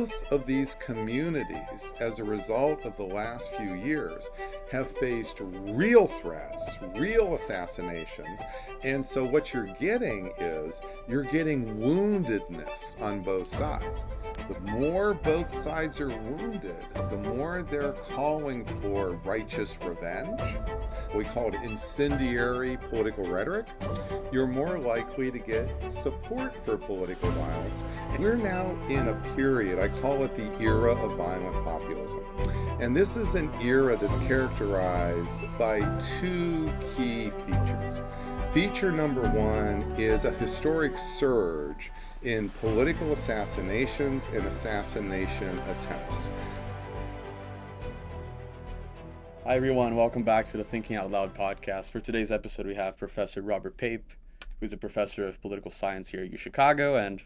both of these communities, as a result of the last few years, have faced real threats, real assassinations. And so what you're getting is you're getting woundedness on both sides. The more both sides are wounded, the more they're calling for righteous revenge. We call it incendiary political rhetoric. You're more likely to get support for political violence. We're now in a period, I call it the era of violent populism. And this is an era that's characterized by two key features. Feature number one is a historic surge in political assassinations and assassination attempts. Hi everyone, welcome back to the Thinking Out Loud podcast. For today's episode, we have Professor Robert Pape, who's a professor of political science here at Chicago, and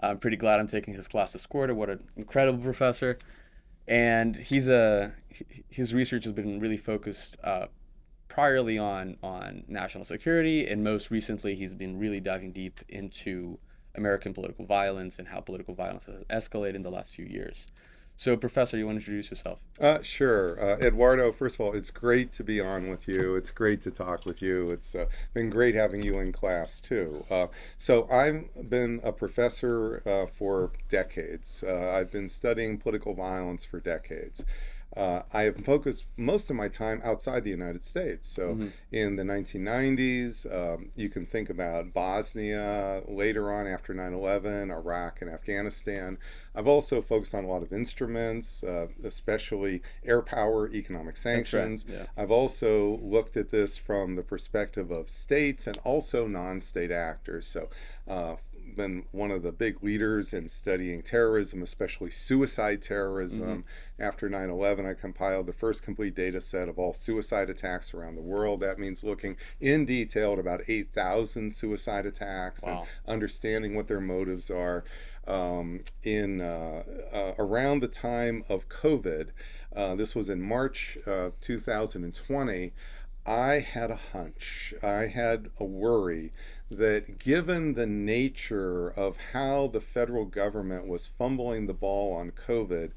I'm pretty glad I'm taking his class this quarter. What an incredible professor. And his research has been really focused priorly on national security, and most recently he's been really diving deep into American political violence and how political violence has escalated in the last few years. So, Professor, you want to introduce yourself? Sure. Eduardo, first of all, it's great to be on with you. It's great to talk with you. It's been great having you in class, too. So I've been a professor for decades. I've been studying political violence for decades. I have focused most of my time outside the United States. So in the 1990s, you can think about Bosnia, later on after 9/11, Iraq and Afghanistan. I've also focused on a lot of instruments, especially air power, economic sanctions. That's right. Yeah. I've also looked at this from the perspective of states and also non-state actors. So been one of the big leaders in studying terrorism, especially suicide terrorism. After 9/11, I compiled the first complete data set of all suicide attacks around the world. That means looking in detail at about 8,000 suicide attacks. Wow. And understanding what their motives are. Around the time of COVID, this was in March 2020, I had a hunch, I had a worry that given the nature of how the federal government was fumbling the ball on COVID,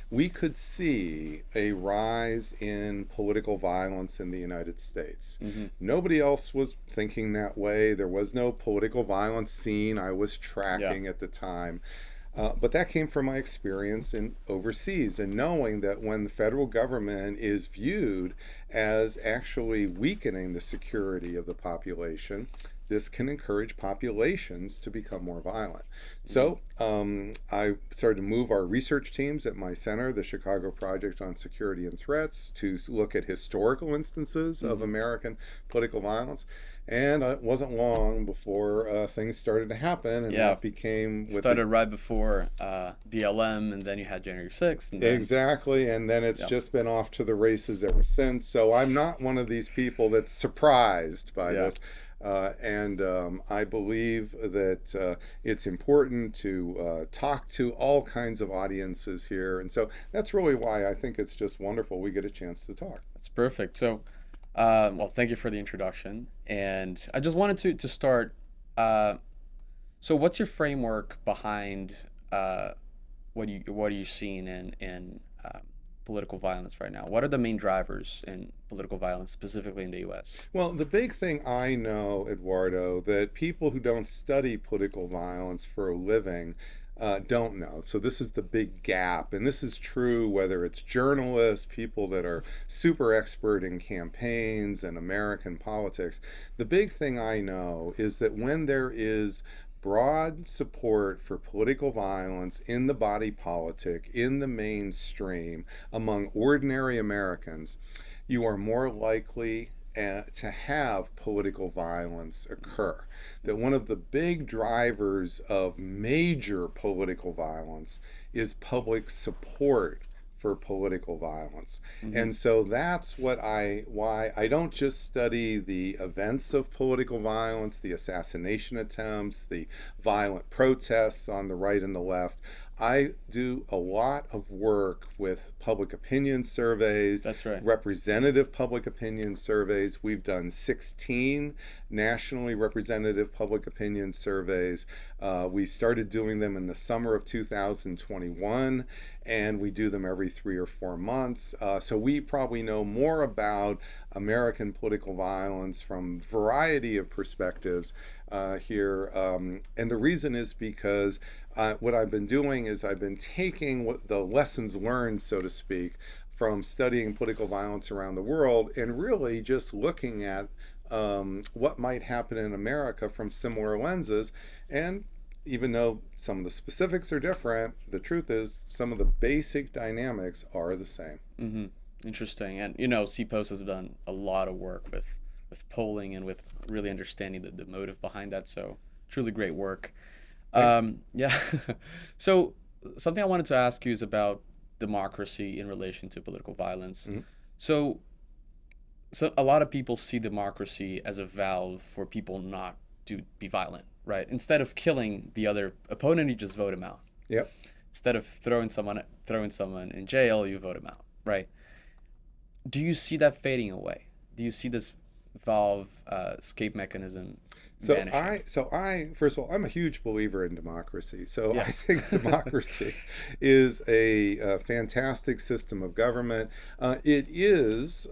we could see a rise in political violence in the United States. Nobody else was thinking that way. There was no political violence scene I was tracking at the time. But that came from my experience in overseas and knowing that when the federal government is viewed as actually weakening the security of the population, this can encourage populations to become more violent. So I started to move our research teams at my center, the Chicago Project on Security and Threats, to look at historical instances of American political violence. And it wasn't long before things started to happen, and that became... Started right before BLM, and then you had January 6th. And then... Exactly, and then it's just been off to the races ever since. So I'm not one of these people that's surprised by this. I believe that it's important to talk to all kinds of audiences here. And so that's really why I think it's just wonderful we get a chance to talk. That's perfect. So, well, thank you for the introduction. And I just wanted to start. So what's your framework behind what are you seeing in political violence right now? What are the main drivers in political violence, specifically in the U.S.? Well, the big thing I know, Eduardo, that people who don't study political violence for a living don't know. So this is the big gap. And this is true whether it's journalists, people that are super expert in campaigns and American politics. The big thing I know is that when there is broad support for political violence in the body politic, in the mainstream, among ordinary Americans, you are more likely to have political violence occur. That one of the big drivers of major political violence is public support for political violence. And so that's why I don't just study the events of political violence, the assassination attempts, the violent protests on the right and the left. I do a lot of work with public opinion surveys, That's right. representative public opinion surveys. We've done 16 nationally representative public opinion surveys. We started doing them in the summer of 2021, and we do them every 3 or 4 months. So we probably know more about American political violence from a variety of perspectives here. And the reason is because what I've been doing is I've been taking the lessons learned, so to speak, from studying political violence around the world and really just looking at what might happen in America from similar lenses. And even though some of the specifics are different, the truth is some of the basic dynamics are the same. Mm-hmm. Interesting. And CPOS has done a lot of work with polling and with really understanding the motive behind that. So truly great work. Yeah. So something I wanted to ask you is about democracy in relation to political violence. Mm-hmm. So a lot of people see democracy as a valve for people not to be violent, right? Instead of killing the other opponent, you just vote him out. Yep. Instead of throwing someone in jail, you vote him out, right? Do you see that fading away? Do you see this valve escape mechanism vanishing? I first of all, I'm a huge believer in democracy. So Yeah. I think democracy is a fantastic system of government. It is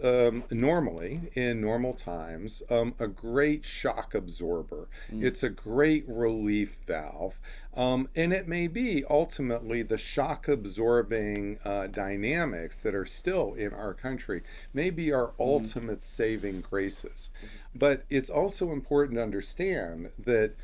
normally, in normal times, a great shock absorber. It's a great relief valve. And it may be ultimately the shock absorbing dynamics that are still in our country, may be our ultimate saving graces. But it's also important to understand that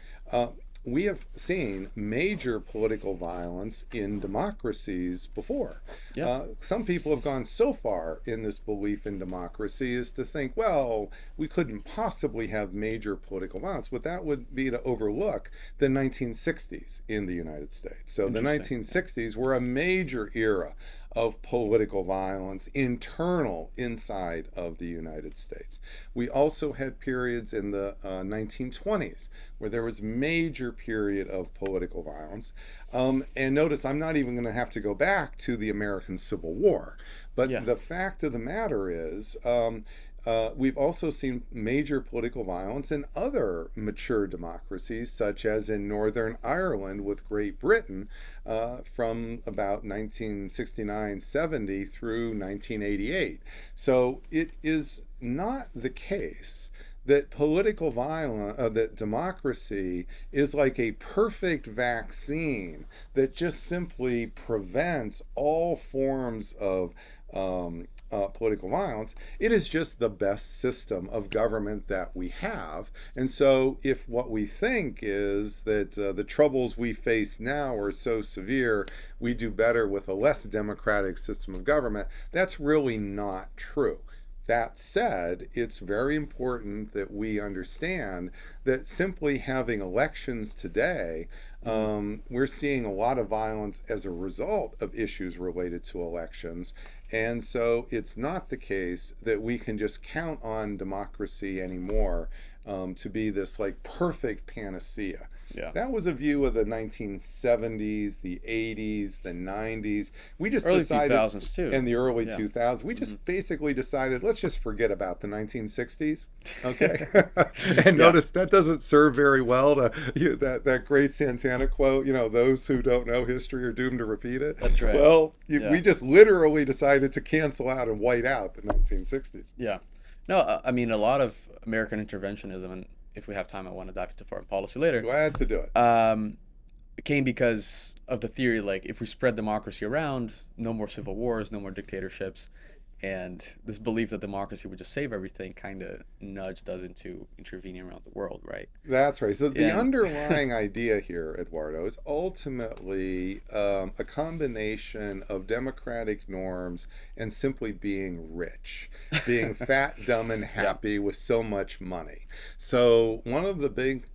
we have seen major political violence in democracies before. Yeah. Some people have gone so far in this belief in democracy as to think, well, we couldn't possibly have major political violence, but that would be to overlook the 1960s in the United States. So the 1960s were a major era of political violence internal inside of the United States. We also had periods in the 1920s where there was major period of political violence. And notice I'm not even going to have to go back to the American Civil War. But the fact of the matter is we've also seen major political violence in other mature democracies, such as in Northern Ireland with Great Britain from about 1969-70 through 1988. So it is not the case that political violence, that democracy is like a perfect vaccine that just simply prevents all forms of political violence. It is just the best system of government that we have. And so if what we think is that the troubles we face now are so severe, we do better with a less democratic system of government, that's really not true. That said, it's very important that we understand that simply having elections today, we're seeing a lot of violence as a result of issues related to elections. And so it's not the case that we can just count on democracy anymore to be this like perfect panacea. Yeah. That was a view of the 1970s, the 80s, the 90s. We just Early decided, 2000s too. and the early 2000s, we just basically decided, let's just forget about the 1960s, okay? And notice that doesn't serve very well to that great Santana quote, those who don't know history are doomed to repeat it. That's right. Well, we just literally decided to cancel out and white out the 1960s. Yeah. No, I mean, a lot of American interventionism, and if we have time, I want to dive into foreign policy later. Glad to do it. Came because of the theory, like, if we spread democracy around, no more civil wars, no more dictatorships. And this belief that democracy would just save everything kind of nudged us into intervening around the world, right? That's right. So the underlying idea here, Eduardo, is ultimately a combination of democratic norms and simply being rich, being fat, dumb, and happy with so much money. So one of the big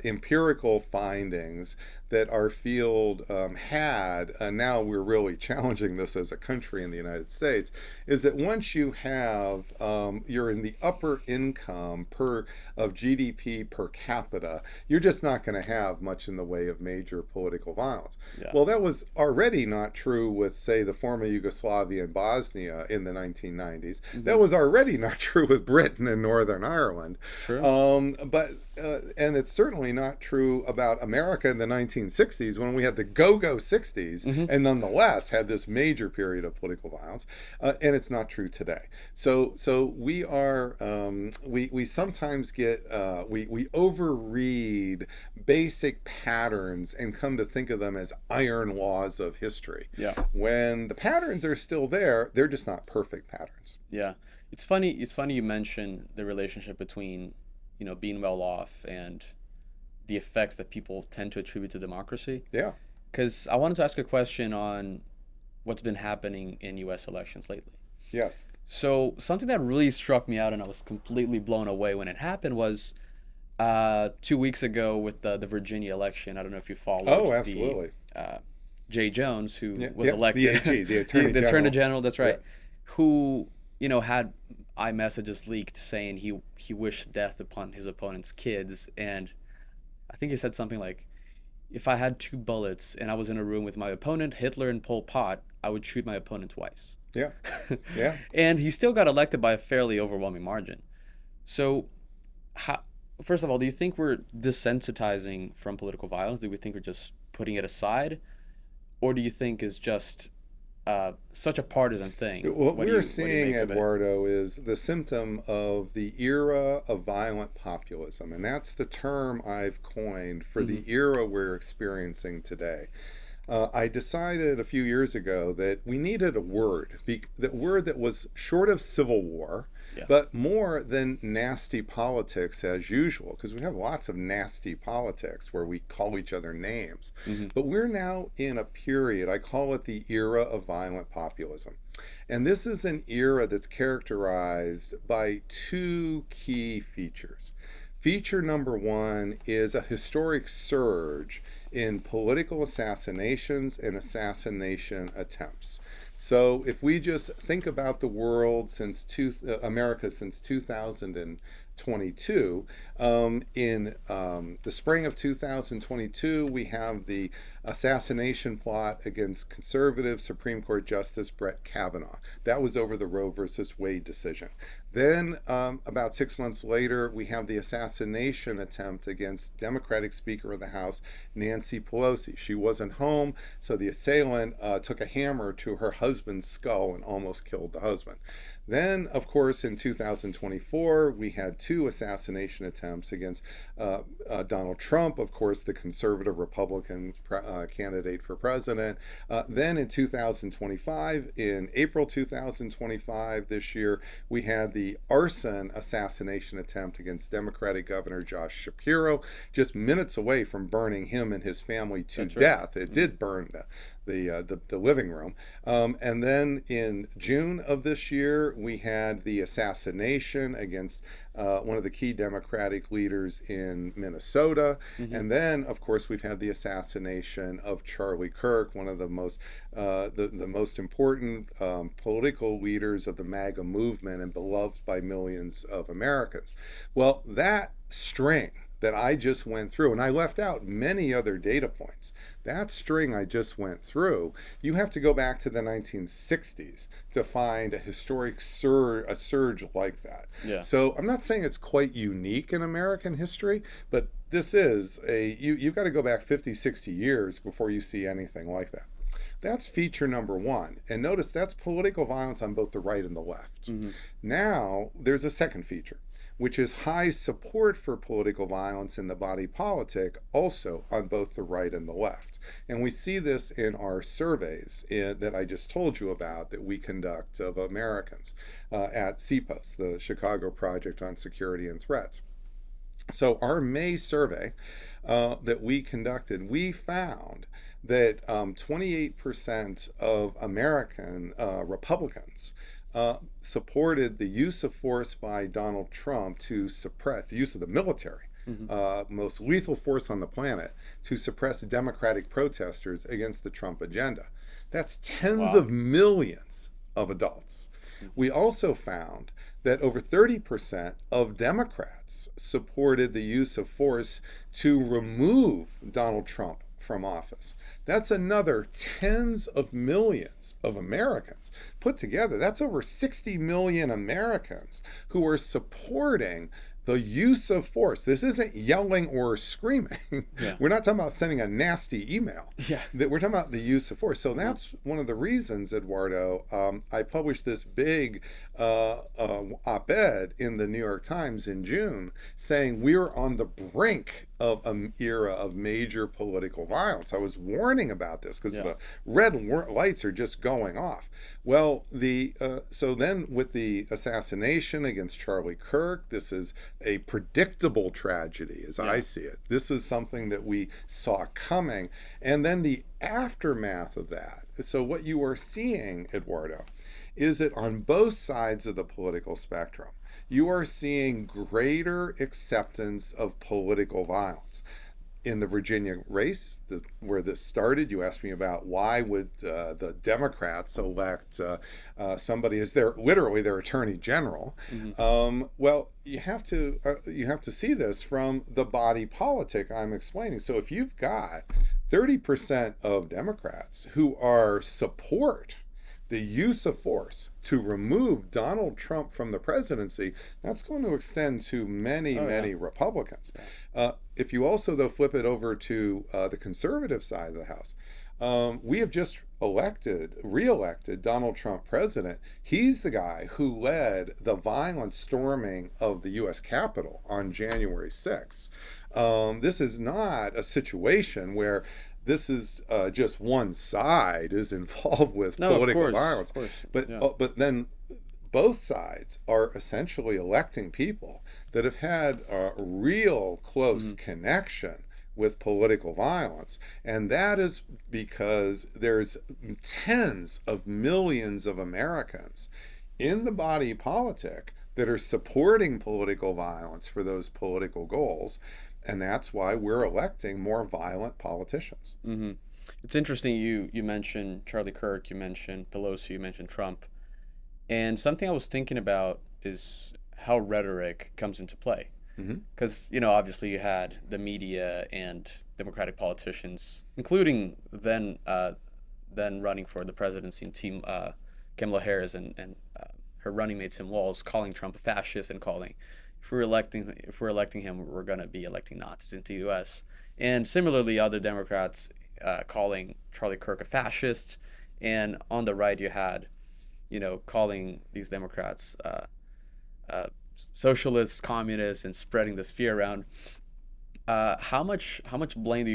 empirical findings that our field had, and now we're really challenging this as a country in the United States, is that once you have, you're in the upper income of GDP per capita, you're just not going to have much in the way of major political violence. Yeah. Well, that was already not true with, say, the former Yugoslavia and Bosnia in the 1990s. That was already not true with Britain and Northern Ireland. True. And it's certainly not true about America in the 1960s when we had the go-go 60s and nonetheless had this major period of political violence. And it's not true today. So we are, we sometimes get, we overread basic patterns and come to think of them as iron laws of history. Yeah. When the patterns are still there, they're just not perfect patterns. Yeah. It's funny you mention the relationship between, being well off and the effects that people tend to attribute to democracy. Yeah. Because I wanted to ask a question on what's been happening in U.S. elections lately. Yes. So something that really struck me out and I was completely blown away when it happened was 2 weeks ago with the Virginia election. I don't know if you followed. Oh, absolutely. Jay Jones, who was elected. The AG, the Attorney General. The Attorney General, that's right. Yeah. Who, had iMessages leaked saying he wished death upon his opponent's kids. And I think he said something like, if I had 2 bullets and I was in a room with my opponent, Hitler and Pol Pot, I would shoot my opponent twice. Yeah. Yeah. And he still got elected by a fairly overwhelming margin. So, first of all, do you think we're desensitizing from political violence? Do we think we're just putting it aside? Or do you think it's just such a partisan thing? What we're seeing, Eduardo, is the symptom of the era of violent populism. And that's the term I've coined for the era we're experiencing today. I decided a few years ago that we needed a word, that word that was short of civil war, but more than nasty politics as usual, because we have lots of nasty politics where we call each other names. But we're now in a period, I call it the era of violent populism. And this is an era that's characterized by 2 key features. Feature number 1 is a historic surge in political assassinations and assassination attempts. So if we just think about the world America since 2022, in the spring of 2022, we have the assassination plot against conservative Supreme Court Justice Brett Kavanaugh. That was over the Roe versus Wade decision. Then about 6 months later, we have the assassination attempt against Democratic Speaker of the House, Nancy Pelosi. She wasn't home, so the assailant took a hammer to her husband's skull and almost killed the husband. Then, of course, in 2024, we had 2 assassination attempts against Donald Trump, of course, the conservative Republican candidate for president. Then in 2025, in April 2025 this year, we had the arson assassination attempt against Democratic Governor Josh Shapiro, just minutes away from burning him and his family to death. It did burn the living room. And then in June of this year, we had the assassination against one of the key Democratic leaders in Minnesota. And then, of course, we've had the assassination of Charlie Kirk, one of the most important political leaders of the MAGA movement and beloved by millions of Americans. Well, that string that I just went through, and I left out many other data points. That string I just went through, you have to go back to the 1960s to find a historic surge like that. Yeah. So I'm not saying it's quite unique in American history, but this is you've got to go back 50, 60 years before you see anything like that. That's feature number 1. And notice that's political violence on both the right and the left. Now, there's a second feature, which is high support for political violence in the body politic, also on both the right and the left. And we see this in our surveys that I just told you about that we conduct of Americans at CPOS, the Chicago Project on Security and Threats. So our May survey that we conducted, we found that 28% of American Republicans supported the use of force by Donald Trump to suppress the use of the military Hmm. most lethal force on the planet to suppress democratic protesters against the Trump agenda. That's tens Wow. of millions of adults. We also found that over 30% of Democrats supported the use of force to remove Donald Trump from office. That's another tens of millions of Americans. Put together, that's over 60 million Americans who are supporting the use of force. This isn't yelling or screaming. Yeah. We're not talking about sending a nasty email. Yeah. We're talking about the use of force. So Uh-huh. that's one of the reasons, Eduardo, I published this big op-ed in the New York Times in June saying we're on the brink of an era of major political violence. I was warning about this because Yeah. the red lights are just going off. Well, so then with the assassination against Charlie Kirk, this is a predictable tragedy as I Yeah. see it. This is something that we saw coming. And then the aftermath of that. So what you are seeing, Eduardo, is that on both sides of the political spectrum, you are seeing greater acceptance of political violence. In the Virginia race, where this started, you asked me about why would the Democrats elect somebody as literally their attorney general. Hmm. Well, you have to see this from the body politic I'm explaining. So if you've got 30% of Democrats who are support the use of force to remove Donald Trump from the presidency, that's going to extend to many, Oh, yeah. many Republicans. Yeah. If you also, though, flip it over to the conservative side of the House, we have just re-elected Donald Trump president. He's the guy who led the violent storming of the U.S. Capitol on January 6th. This is not a situation where this is just one side is involved with No, of political course. violence, Of course. but Yeah. but then both sides are essentially electing people that have had a real close Hmm. connection with political violence, and that is because there's tens of millions of Americans in the body politic that are supporting political violence for those political goals. And that's why we're electing more violent politicians. Hmm. It's interesting you mentioned Charlie Kirk, you mentioned Pelosi, you mentioned Trump. And something I was thinking about is how rhetoric comes into play. Hmm. Because, obviously you had the media and Democratic politicians, including then running for the presidency and team Kamala Harris and her running mate Tim Walz calling Trump a fascist and calling if we're electing him, we're gonna be electing Nazis into the U.S. And similarly, other Democrats calling Charlie Kirk a fascist, and on the right you had, calling these Democrats socialists, communists, and spreading this fear around. How much blame do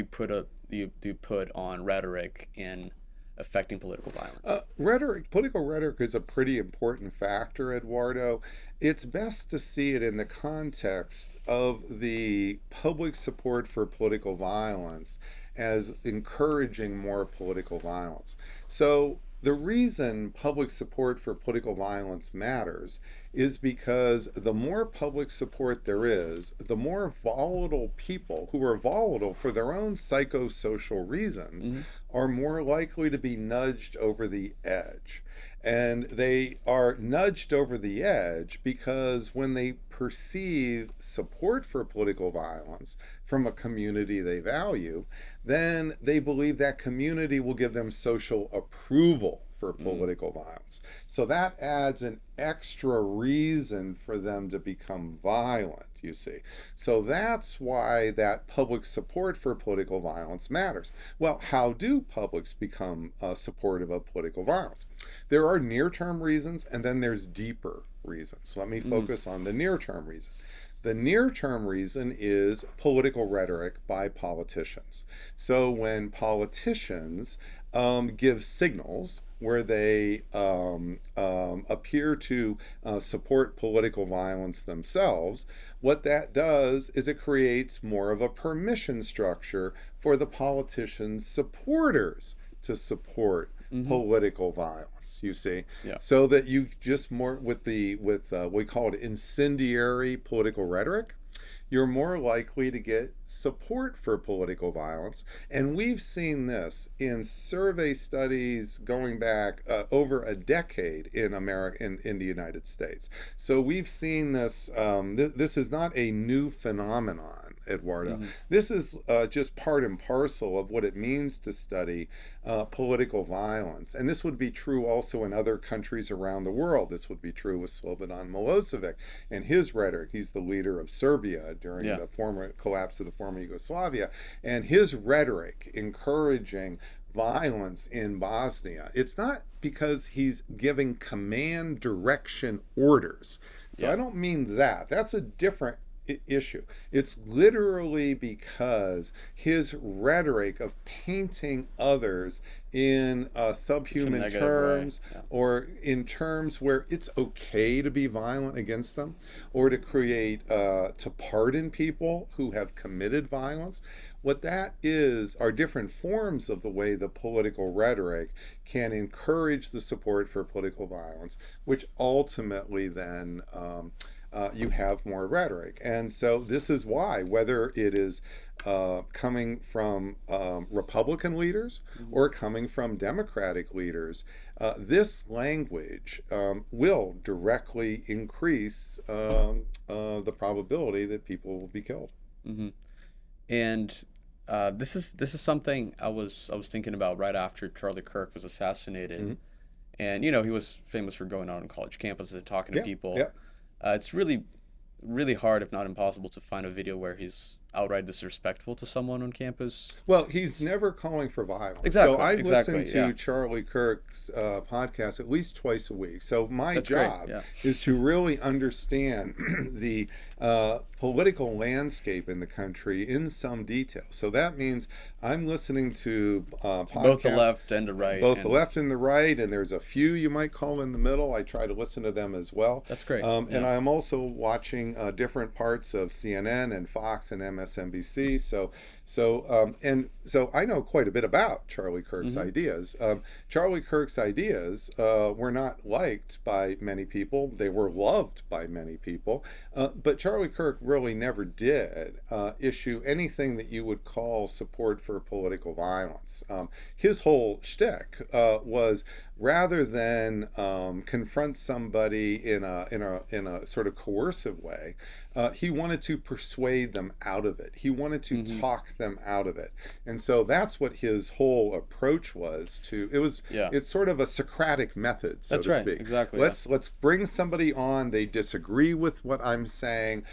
you put on rhetoric in affecting political violence? Political rhetoric is a pretty important factor, Eduardo. It's best to see it in the context of the public support for political violence as encouraging more political violence. So the reason public support for political violence matters is because the more public support there is, the more volatile people who are volatile for their own psychosocial reasons Hmm. are more likely to be nudged over the edge. And they are nudged over the edge because when they perceive support for political violence from a community they value, then they believe that community will give them social approval for political violence. So that adds an extra reason for them to become violent, you see. So that's why that public support for political violence matters. Well, how do publics become supportive of political violence? There are near-term reasons, and then there's deeper reasons. So let me focus on the near-term reason. The near-term reason is political rhetoric by politicians. So when politicians give signals where they appear to support political violence themselves, what that does is it creates more of a permission structure for the politicians' supporters to support political violence, you see. Yeah. So that you just more with we call it incendiary political rhetoric, you're more likely to get support for political violence. And we've seen this in survey studies going back over a decade in America, in the United States. So we've seen this. This is not a new phenomenon, Eduardo. Mm-hmm. This is just part and parcel of what it means to study political violence. And this would be true also in other countries around the world. This would be true with Slobodan Milosevic and his rhetoric. He's the leader of Serbia during the former collapse of the former Yugoslavia, and his rhetoric encouraging violence in Bosnia. It's not because he's giving command direction orders. So I don't mean that. That's a different issue. It's literally because his rhetoric of painting others in subhuman terms, or in terms where it's okay to be violent against them, or to create, to pardon people who have committed violence. What that is are different forms of the way the political rhetoric can encourage the support for political violence, which ultimately then you have more rhetoric. And so this is why, whether it is coming from Republican leaders or coming from Democratic leaders, this language will directly increase the probability that people will be killed. Mm-hmm. And this is something I was thinking about right after Charlie Kirk was assassinated. Mm-hmm. And he was famous for going out on college campuses and talking to people. Yeah. It's really, really hard, if not impossible, to find a video where he's outright disrespectful to someone on campus. Well, he's never calling for violence. Exactly. So I listen to yeah. Charlie Kirk's podcast at least twice a week. So my That's job great, yeah. is to really understand the political landscape in the country in some detail. So that means I'm listening to podcasts, both the left and the right. Both the left and the right, and there's a few you might call in the middle. I try to listen to them as well. That's great. And I'm also watching different parts of CNN and Fox and MSNBC. So I know quite a bit about Charlie Kirk's ideas. Charlie Kirk's ideas were not liked by many people. They were loved by many people. But Charlie Kirk really never did issue anything that you would call support for political violence. His whole shtick was, rather than confront somebody in a sort of coercive way, he wanted to persuade them out of it. He wanted to talk them out of it. And so that's what his whole approach was to. It's sort of a Socratic method, so to speak. Exactly. Let's bring somebody on. They disagree with what I'm saying.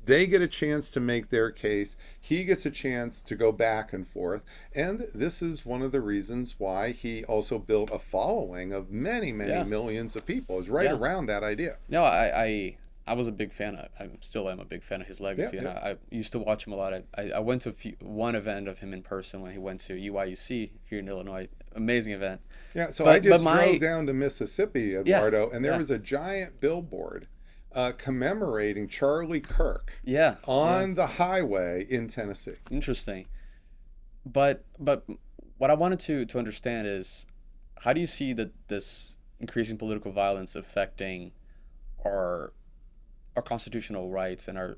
They get a chance to make their case. He gets a chance to go back and forth. And this is one of the reasons why he also built a following of many millions of people. Is right around that idea. No, I was a big fan. I still am a big fan of his legacy, and I used to watch him a lot. I went to one event of him in person when he went to UIUC here in Illinois. Amazing event. Yeah, so I just drove down to Mississippi, Eduardo, and there was a giant billboard commemorating Charlie Kirk on the highway in Tennessee. Interesting. But what I wanted to understand is, how do you see that this increasing political violence affecting our constitutional rights and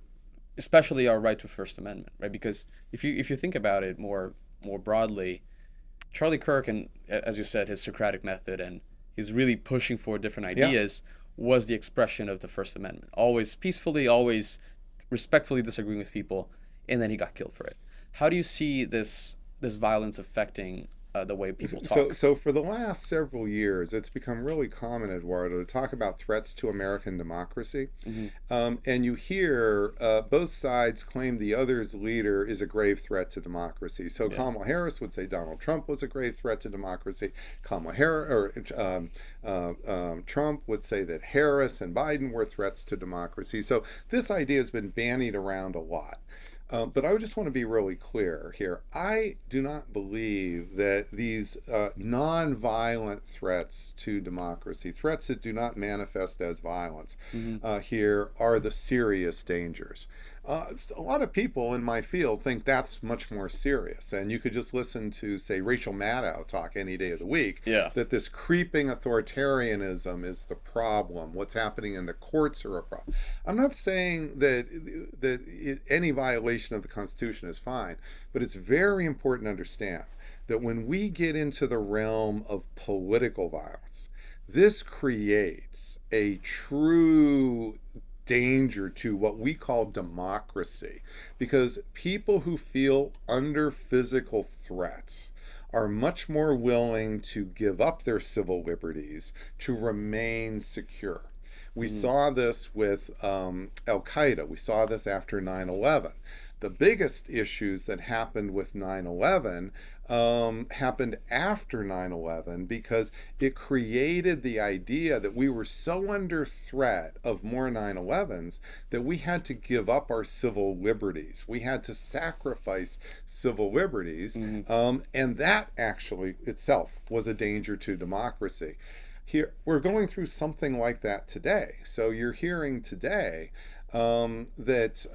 especially our right to First Amendment, right? Because if you think about it more broadly, Charlie Kirk, and as you said, his Socratic method, and he's really pushing for different ideas, was the expression of the First Amendment. Always peacefully, always respectfully disagreeing with people, and then he got killed for it. How do you see this violence affecting the way people talk? So for the last several years, it's become really common, Eduardo, to talk about threats to American democracy. And you hear both sides claim the other's leader is a grave threat to democracy. So Kamala Harris would say Donald Trump was a grave threat to democracy. Trump would say that Harris and Biden were threats to democracy. So this idea has been bandied around a lot. But I just want to be really clear here. I do not believe that these non-violent threats to democracy, threats that do not manifest as violence, here are the serious dangers. A lot of people in my field think that's much more serious. And you could just listen to, say, Rachel Maddow talk any day of the week, Yeah. that this creeping authoritarianism is the problem. What's happening in the courts are a problem. I'm not saying that any violation of the Constitution is fine, but it's very important to understand that when we get into the realm of political violence, this creates a true danger to what we call democracy, because people who feel under physical threat are much more willing to give up their civil liberties to remain secure. We saw this with Al Qaeda. We saw this after 9/11. The biggest issues that happened with 9/11 happened after 9/11 because it created the idea that we were so under threat of more 9/11s that we had to give up our civil liberties. We had to sacrifice civil liberties. And that actually itself was a danger to democracy. Here, we're going through something like that today. So you're hearing today that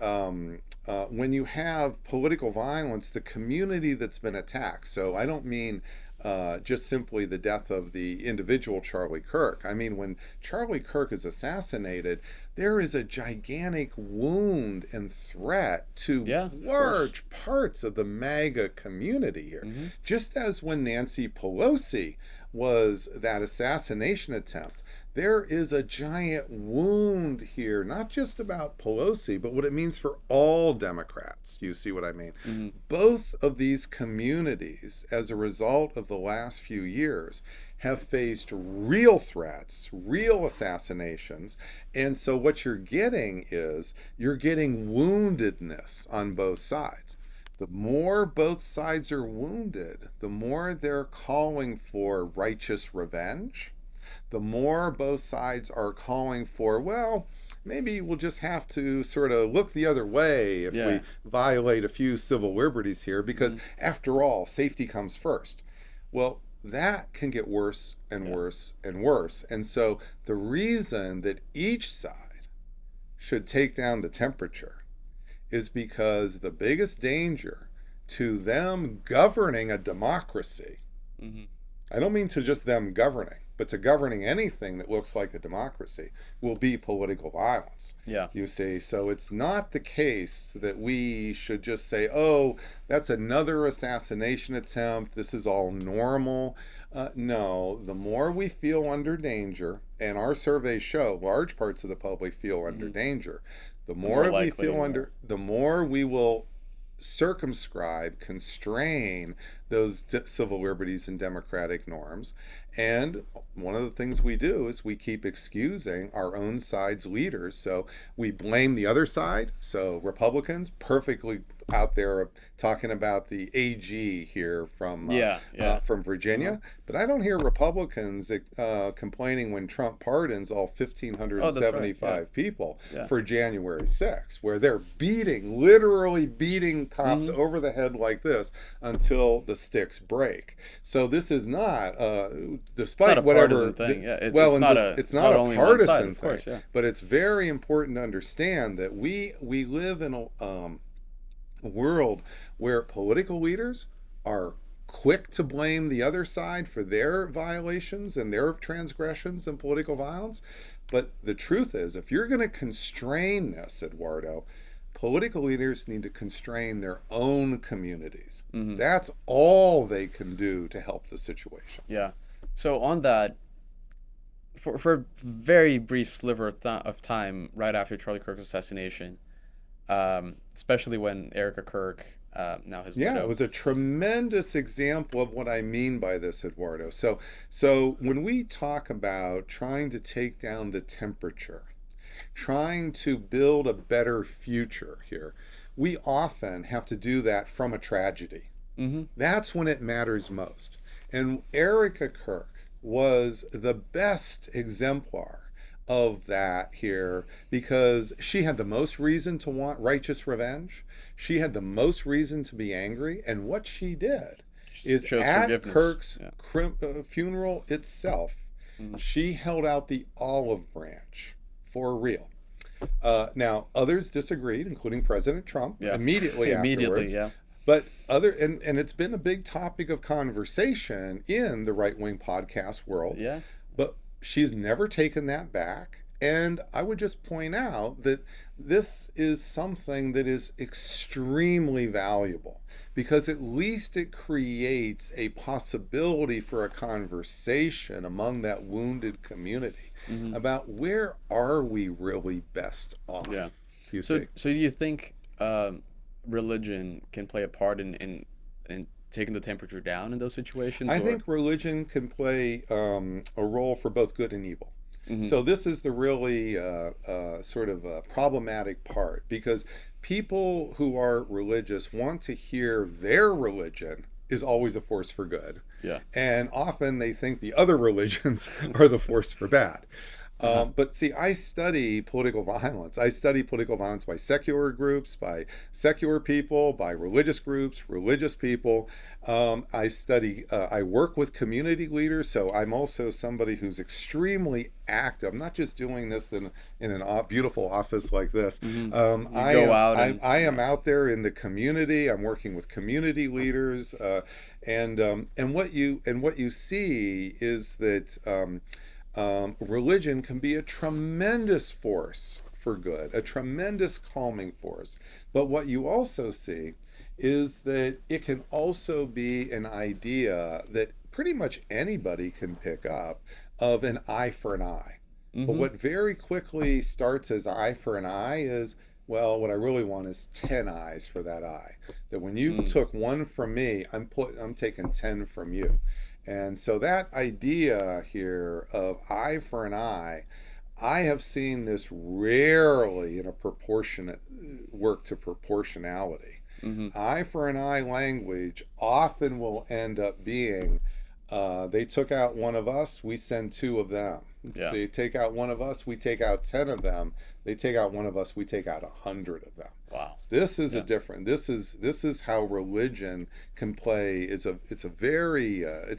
when you have political violence, the community that's been attacked. So I don't mean just simply the death of the individual Charlie Kirk. I mean, when Charlie Kirk is assassinated, there is a gigantic wound and threat to large parts of the MAGA community here. Just as when Nancy Pelosi was that assassination attempt, there is a giant wound here, not just about Pelosi, but what it means for all Democrats. You see what I mean? Both of these communities, as a result of the last few years, have faced real threats, real assassinations. And so what you're getting is you're getting woundedness on both sides. The more both sides are wounded, the more they're calling for righteous revenge. The more both sides are calling for, well, maybe we'll just have to sort of look the other way if we violate a few civil liberties here, because after all, safety comes first. Well, that can get worse and worse and worse. And so the reason that each side should take down the temperature is because the biggest danger to them governing a democracy, I don't mean to just them governing, but to governing anything that looks like a democracy, will be political violence. You see, so it's not the case that we should just say, oh, that's another assassination attempt, this is all normal. No, the more we feel under danger, and our surveys show large parts of the public feel under danger, the more we feel under, the more we will circumscribe, constrain those civil liberties and democratic norms. And one of the things we do is we keep excusing our own side's leaders. So we blame the other side. So Republicans perfectly out there talking about the AG here from Virginia, but I don't hear Republicans complaining when Trump pardons all 1,575 people for January 6th, where they're literally beating cops over the head like this until the sticks break. So this is not, despite whatever thing. It's not a partisan thing, but it's very important to understand that we live in a world where political leaders are quick to blame the other side for their violations and their transgressions and political violence. But the truth is, if you're going to constrain this, Eduardo, political leaders need to constrain their own communities. That's all they can do to help the situation. So on that, for a very brief sliver of time right after Charlie Kirk's assassination, especially when Erica Kirk, now his widow. It was a tremendous example of what I mean by this, Eduardo. So when we talk about trying to take down the temperature, trying to build a better future here, we often have to do that from a tragedy. That's when it matters most. And Erica Kirk was the best exemplar of that here, because she had the most reason to want righteous revenge. She had the most reason to be angry. And what she did is at Kirk's funeral itself, she held out the olive branch for real. Now, others disagreed, including President Trump, Yeah. immediately Immediately, afterwards. yeah. But and it's been a big topic of conversation in the right-wing podcast world. Yeah. But she's never taken that back. And I would just point out that this is something that is extremely valuable because at least it creates a possibility for a conversation among that wounded community about where are we really best off. Yeah. You So, see? so do you think religion can play a part in taking the temperature down in those situations? I or think religion can play a role for both good and evil. So this is the really sort of problematic part because people who are religious want to hear their religion is always a force for good. Yeah. And often they think the other religions are the force for bad. But see, I study political violence. I study political violence by secular groups, by secular people, by religious groups, religious people. I work with community leaders, so I'm also somebody who's extremely active. I'm not just doing this in a beautiful office like this. I am out there in the community. I'm working with community leaders, and what you see is that. Religion can be a tremendous force for good, a tremendous calming force. But what you also see is that it can also be an idea that pretty much anybody can pick up of an eye for an eye. But what very quickly starts as eye for an eye is, well, what I really want is 10 eyes for that eye. That when you took one from me, I'm taking 10 from you. And so that idea here of eye for an eye, I have seen this rarely in a proportionate work to proportionality. Eye for an eye language often will end up being they took out one of us, we send two of them. Yeah. They take out one of us, we take out 10 of them. They take out one of us, we take out 100 of them. Wow. This is a different. This is how religion can play. It's a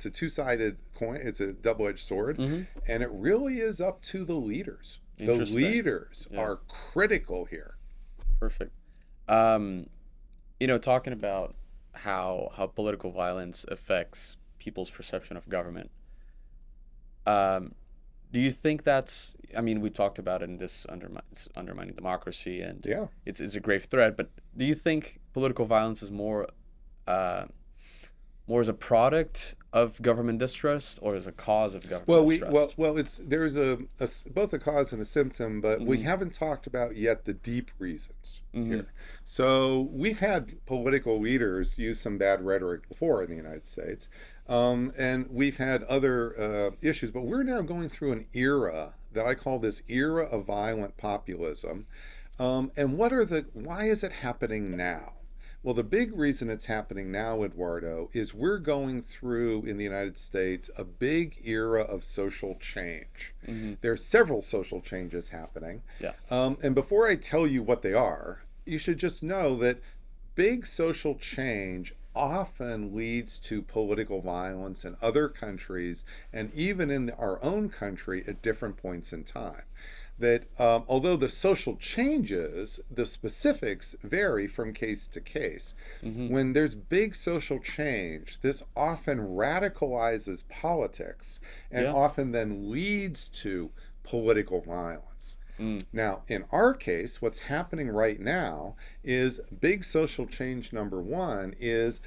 two-sided coin. It's a double-edged sword, and it really is up to the leaders. The leaders are critical here. Perfect. Talking about how political violence affects people's perception of government. Do you think that's? I mean, we talked about it in this undermining democracy, and it's a grave threat. But do you think political violence is more as a product of government distrust or as a cause of government distrust? There's both a cause and a symptom, but we haven't talked about yet the deep reasons here. So we've had political leaders use some bad rhetoric before in the United States. And we've had other issues, but we're now going through an era that I call this era of violent populism. And why is it happening now? Well, the big reason it's happening now, Eduardo, is we're going through in the United States a big era of social change. There are several social changes happening. Yeah. And before I tell you what they are, you should just know that big social change often leads to political violence in other countries and even in our own country at different points in time. That although the social changes, the specifics vary from case to case. When there's big social change, this often radicalizes politics and often then leads to political violence. Now, in our case, what's happening right now is big social change number one is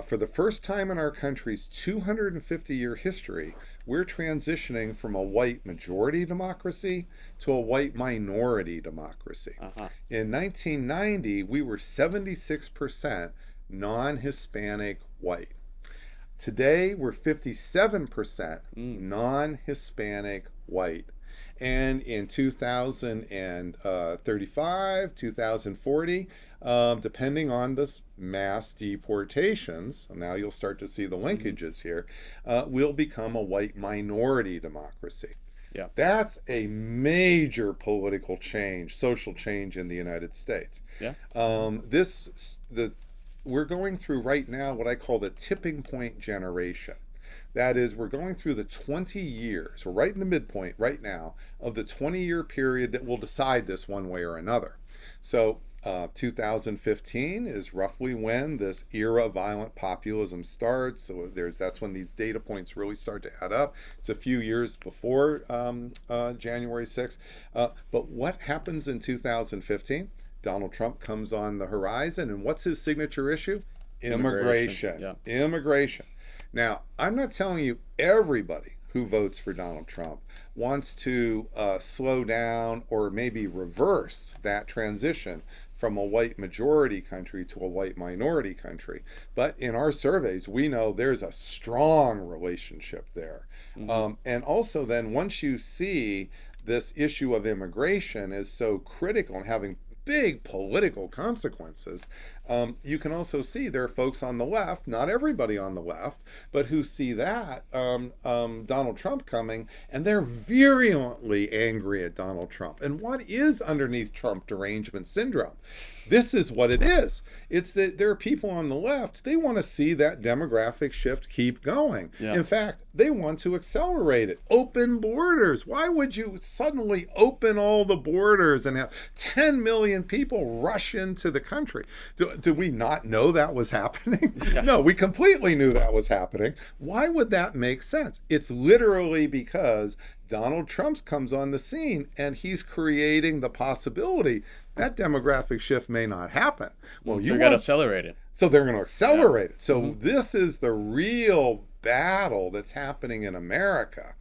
for the first time in our country's 250-year history, we're transitioning from a white majority democracy to a white minority democracy. In 1990, we were 76% non-Hispanic white. Today, we're 57% non-Hispanic white. And in 2035, 2040, depending on the mass deportations, now you'll start to see the linkages here, we'll become a white minority democracy. Yeah. That's a major political change, social change in the United States. Yeah. We're going through right now what I call the tipping point generation. That is, we're going through the 20 years, we're right in the midpoint right now of the 20-year period that will decide this one way or another. So 2015 is roughly when this era of violent populism starts. So that's when these data points really start to add up. It's a few years before January 6th. But what happens in 2015? Donald Trump comes on the horizon, and what's his signature issue? Immigration. Yeah. Immigration. Now, I'm not telling you everybody who votes for Donald Trump wants to slow down or maybe reverse that transition from a white majority country to a white minority country. But in our surveys, we know there's a strong relationship there. And also then, once you see this issue of immigration is so critical and having big political consequences, you can also see there are folks on the left, not everybody on the left, but who see that Donald Trump coming, and they're virulently angry at Donald Trump. And what is underneath Trump derangement syndrome? This is what it is. It's that there are people on the left, they want to see that demographic shift keep going. Yeah. In fact, they want to accelerate it. Open borders. Why would you suddenly open all the borders and have 10 million people rush into the country? Do we not know that was happening? Yeah. No, we completely knew that was happening. Why would that make sense? It's literally because Donald Trump comes on the scene and he's creating the possibility that demographic shift may not happen. Well, you got to accelerate it. So they're going to accelerate it. So this is the real battle that's happening in America.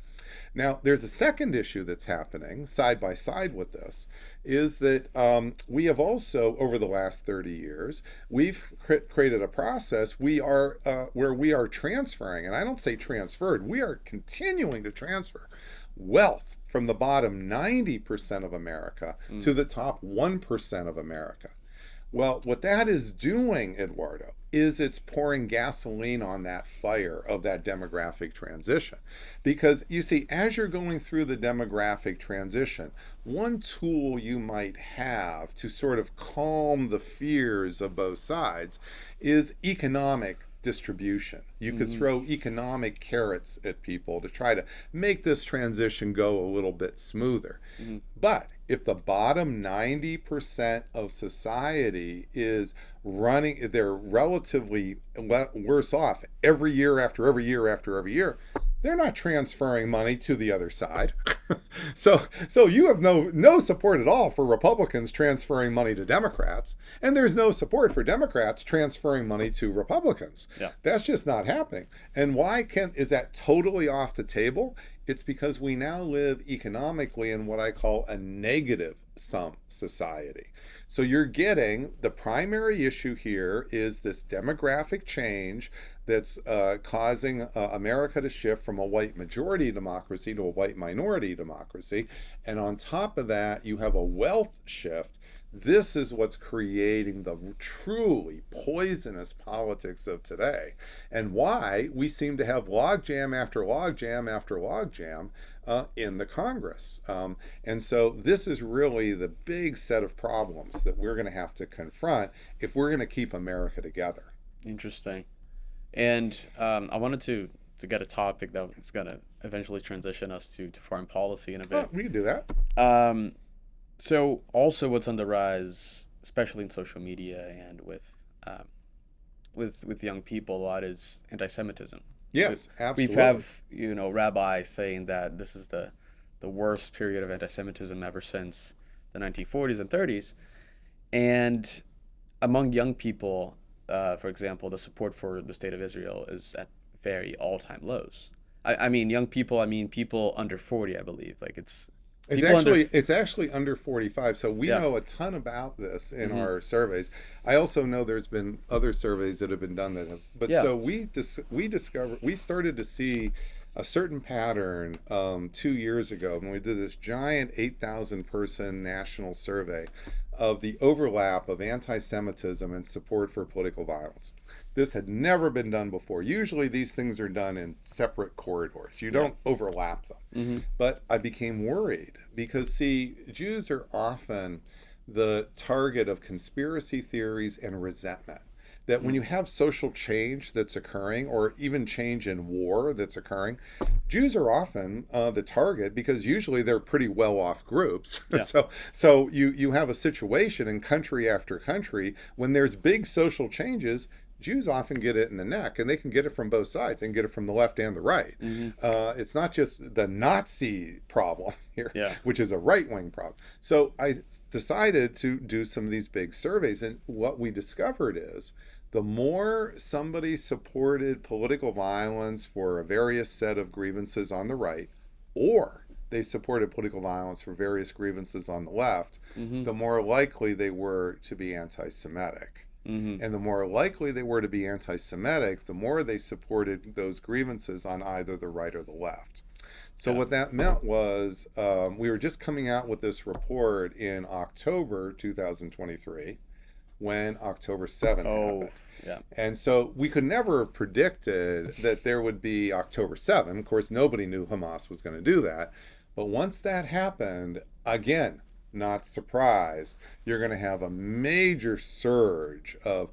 Now, there's a second issue that's happening side by side with this, is that we have also, over the last 30 years, we've created a process where we are transferring, and I don't say transferred, we are continuing to transfer wealth from the bottom 90% of America to the top 1% of America. Well, what that is doing, Eduardo, is it's pouring gasoline on that fire of that demographic transition. Because you see, as you're going through the demographic transition, one tool you might have to sort of calm the fears of both sides is economic distribution. You could throw economic carrots at people to try to make this transition go a little bit smoother. But if the bottom 90% of society is running, they're relatively worse off every year after every year after every year, they're not transferring money to the other side. So you have no support at all for Republicans transferring money to Democrats, and there's no support for Democrats transferring money to Republicans. Yeah. That's just not happening. And why is that totally off the table? It's because we now live economically in what I call a negative sum society. So you're getting, the primary issue here is this demographic change that's causing America to shift from a white majority democracy to a white minority democracy. And on top of that, you have a wealth shift. This is what's creating the truly poisonous politics of today, and why we seem to have logjam after logjam after logjam in the Congress. And so this is really the big set of problems that we're going to have to confront if we're going to keep America together. Interesting. And I wanted to get a topic that's going to eventually transition us to foreign policy in a bit. Oh, we can do that. So also what's on the rise, especially in social media and with young people a lot, is anti-Semitism. Yes, absolutely. We have, rabbis saying that this is the worst period of anti-Semitism ever since the 1940s and 30s. And among young people, for example, the support for the state of Israel is at very all-time lows. I mean young people, people under 40, I believe. Like it's actually under 45. So we know a ton about this in our surveys. I also know there's been other surveys that have been done that have, but so we started to see a certain pattern 2 years ago when we did this giant 8,000 person national survey of the overlap of anti-Semitism and support for political violence. This had never been done before. Usually these things are done in separate corridors. You don't overlap them. But I became worried because, see, Jews are often the target of conspiracy theories and resentment. that when you have social change that's occurring, or even change in war that's occurring, Jews are often the target, because usually they're pretty well-off groups. Yeah. So you have a situation in country after country when there's big social changes. Jews often get it in the neck, and they can get it from both sides. They can get it from the left and the right. It's not just the Nazi problem here, Yeah. which is a right-wing problem. So I decided to do some of these big surveys, and what we discovered is the more somebody supported political violence for a various set of grievances on the right, or they supported political violence for various grievances on the left, the more likely they were to be anti-Semitic. And the more likely they were to be anti-Semitic, the more they supported those grievances on either the right or the left. So what that meant was we were just coming out with this report in October 2023, when October 7th happened. Yeah. And so we could never have predicted that there would be October 7th. Of course, nobody knew Hamas was going to do that. But once that happened, again, not surprised, you're going to have a major surge of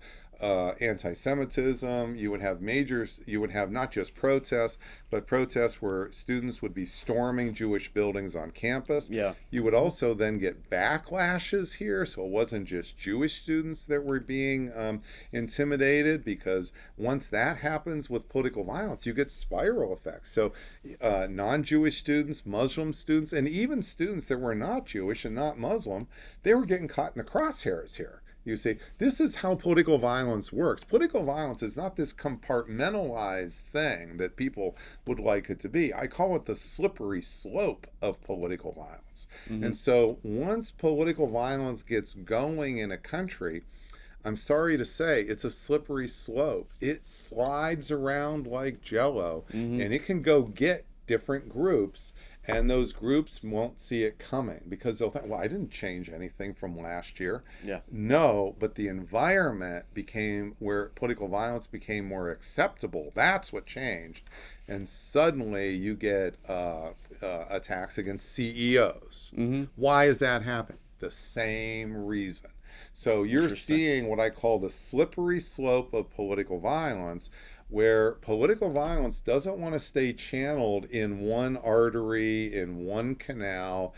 anti-Semitism. You would have not just protests, but protests where students would be storming Jewish buildings on campus. Yeah. You would also then get backlashes here. So it wasn't just Jewish students that were being intimidated, because once that happens with political violence, you get spiral effects. So non-Jewish students, Muslim students, and even students that were not Jewish and not Muslim, they were getting caught in the crosshairs here. You see, this is how political violence works. Political violence is not this compartmentalized thing that people would like it to be. I call it the slippery slope of political violence. And so once political violence gets going in a country, I'm sorry to say, it's a slippery slope. It slides around like Jell-O, and it can go get different groups, and those groups won't see it coming, because they'll think, well, I didn't change anything from last year. Yeah. No, but the environment became where political violence became more acceptable. That's what changed. And suddenly you get attacks against CEOs. Why is that happening? The same reason. So you're seeing what I call the slippery slope of political violence, where political violence doesn't want to stay channeled in one artery, in one canal.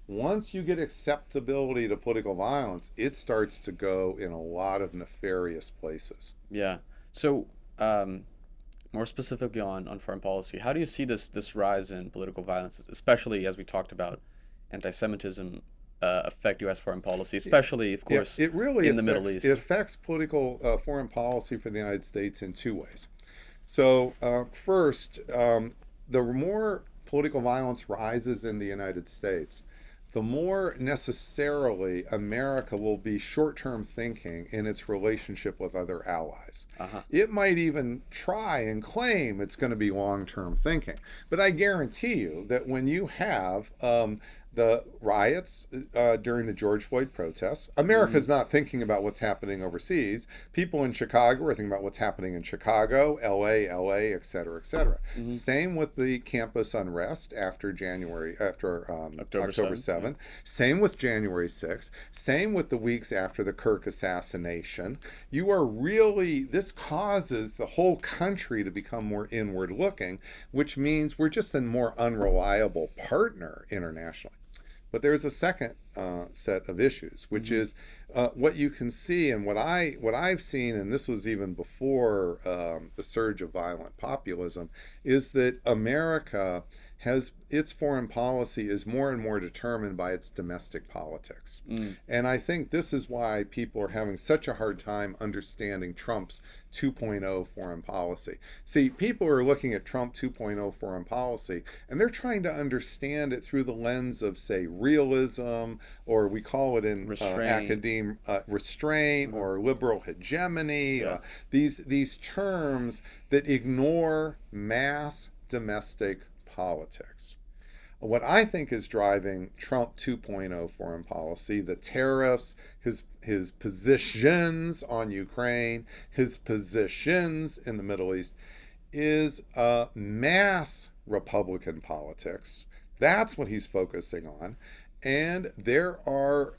Once you get acceptability to political violence, it starts to go in a lot of nefarious places. Yeah. So, more specifically on foreign policy, how do you see this rise in political violence, especially as we talked about anti-Semitism, affect U.S. foreign policy, especially, of course, it really in the Middle East? It affects political foreign policy for the United States in two ways. So first, the more political violence rises in the United States, the more necessarily America will be short-term thinking in its relationship with other allies. It might even try and claim it's going to be long-term thinking. But I guarantee you that when you have the riots during the George Floyd protests, America's not thinking about what's happening overseas. People in Chicago are thinking about what's happening in Chicago, LA, et cetera, et cetera. Same with the campus unrest after October 7th. Same with January 6th. Same with the weeks after the Kirk assassination. This causes the whole country to become more inward looking, which means we're just a more unreliable partner internationally. But there's a second set of issues, which is what you can see, and what I've seen, and this was even before the surge of violent populism, is that America has its foreign policy is more and more determined by its domestic politics. And I think this is why people are having such a hard time understanding Trump's 2.0 foreign policy. See, people are looking at Trump 2.0 foreign policy, and they're trying to understand it through the lens of, say, realism, or we call it in academia restraint, or liberal hegemony. These terms that ignore mass domestic politics. What I think is driving Trump 2.0 foreign policy, the tariffs, his positions on Ukraine, his positions in the Middle East, is mass Republican politics. That's what he's focusing on. And there are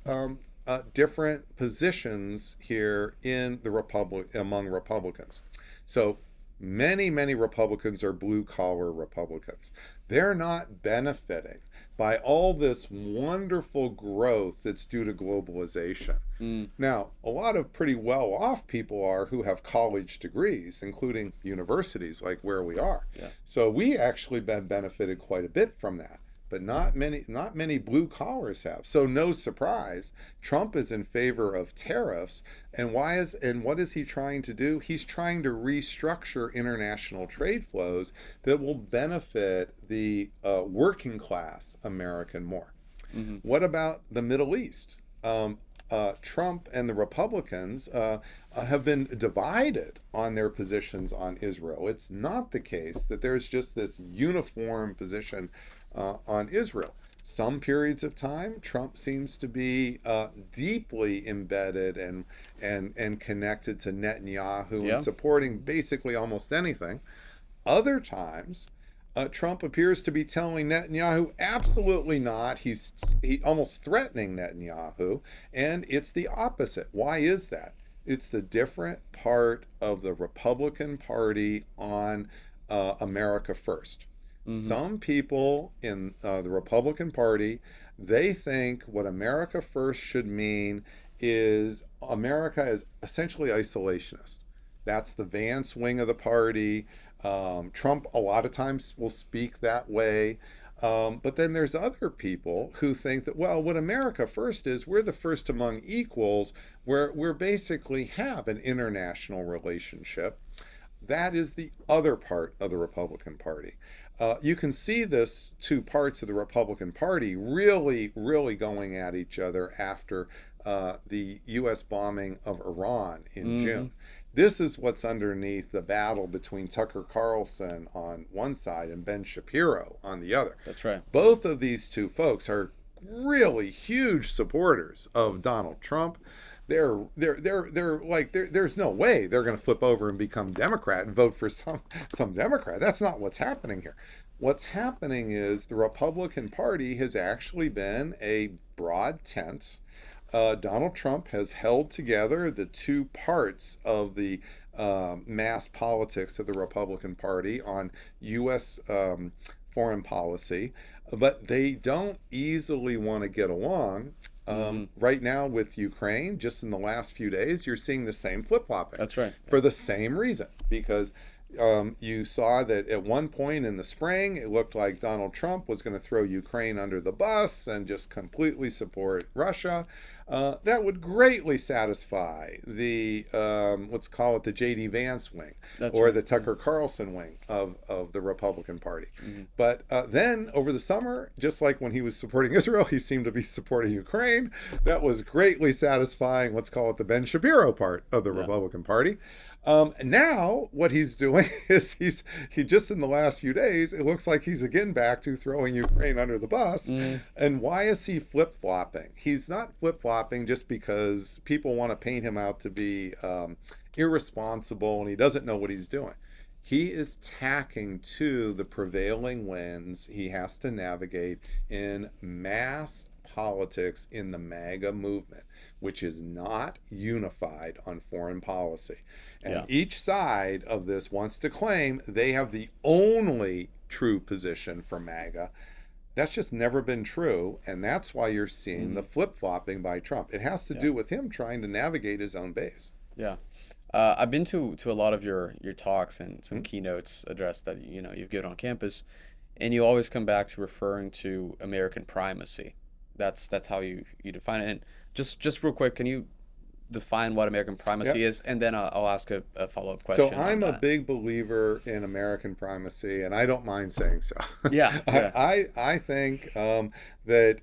different positions here in the among Republicans. So many Republicans are blue collar Republicans. They're not benefiting by all this wonderful growth that's due to globalization. Now, a lot of pretty well off people are who have college degrees, including universities like where we are. Yeah. So we actually been benefited quite a bit from that. But not many blue collars have. So no surprise, Trump is in favor of tariffs. And what is he trying to do? He's trying to restructure international trade flows that will benefit the working class American more. What about the Middle East? Trump and the Republicans have been divided on their positions on Israel. It's not the case that there's just this uniform position on Israel. Some periods of time, Trump seems to be deeply embedded and connected to Netanyahu and supporting basically almost anything. Other times, Trump appears to be telling Netanyahu absolutely not. He's almost threatening Netanyahu, and it's the opposite. Why is that? It's the different part of the Republican Party on America First. Some people in the Republican Party, they think what America First should mean is America is essentially isolationist. That's the Vance wing of the party. Trump a lot of times will speak that way. But then there's other people who think that, well, what America First is, we're the first among equals, where we basically have an international relationship. That is the other part of the Republican Party. You can see this two parts of the Republican Party really going at each other after the U.S. bombing of Iran in June. This is what's underneath the battle between Tucker Carlson on one side and Ben Shapiro on the other. That's right. Both of these two folks are really huge supporters of Donald Trump. They're like there's no way they're going to flip over and become Democrat and vote for some Democrat. That's not what's happening here. What's happening is the Republican Party has actually been a broad tent. Donald Trump has held together the two parts of the mass politics of the Republican Party on U.S. Foreign policy, but they don't easily want to get along. Right now with Ukraine, just in the last few days, you're seeing the same flip-flopping. That's right. For the same reason, because you saw that at one point in the spring, it looked like Donald Trump was going to throw Ukraine under the bus and just completely support Russia. That would greatly satisfy the, let's call it the J.D. Vance wing, or the Tucker Carlson wing of the Republican Party. But then over the summer, just like when he was supporting Israel, he seemed to be supporting Ukraine. That was greatly satisfying, let's call it the Ben Shapiro part of the Republican Party. Now what he's doing is he just in the last few days, it looks like he's again back to throwing Ukraine under the bus. And why is he flip-flopping? He's not flip-flopping just because people want to paint him out to be irresponsible and he doesn't know what he's doing. He is tacking to the prevailing winds he has to navigate in mass politics in the MAGA movement, which is not unified on foreign policy. And each side of this wants to claim they have the only true position for MAGA. That's just never been true, and that's why you're seeing the flip-flopping by Trump. It has to do with him trying to navigate his own base. Yeah. I've been to a lot of your talks and some keynotes address that you've given on campus, and you always come back to referring to American primacy. That's how you define it. And just real quick, can you define what American primacy is, and then I'll ask a follow-up question. So I'm a big believer in American primacy, and I don't mind saying so. I think that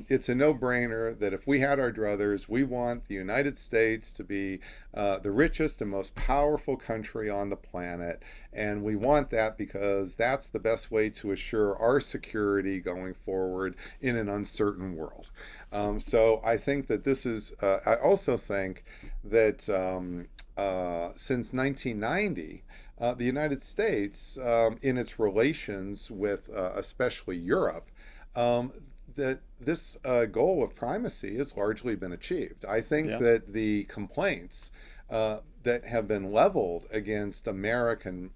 it's a no-brainer that if we had our druthers, we want the United States to be the richest and most powerful country on the planet, and we want that because that's the best way to assure our security going forward in an uncertain world. So I think that this is, I also think that since 1990, the United States, in its relations with especially Europe, that this goal of primacy has largely been achieved. I think Yeah. that the complaints that have been leveled against American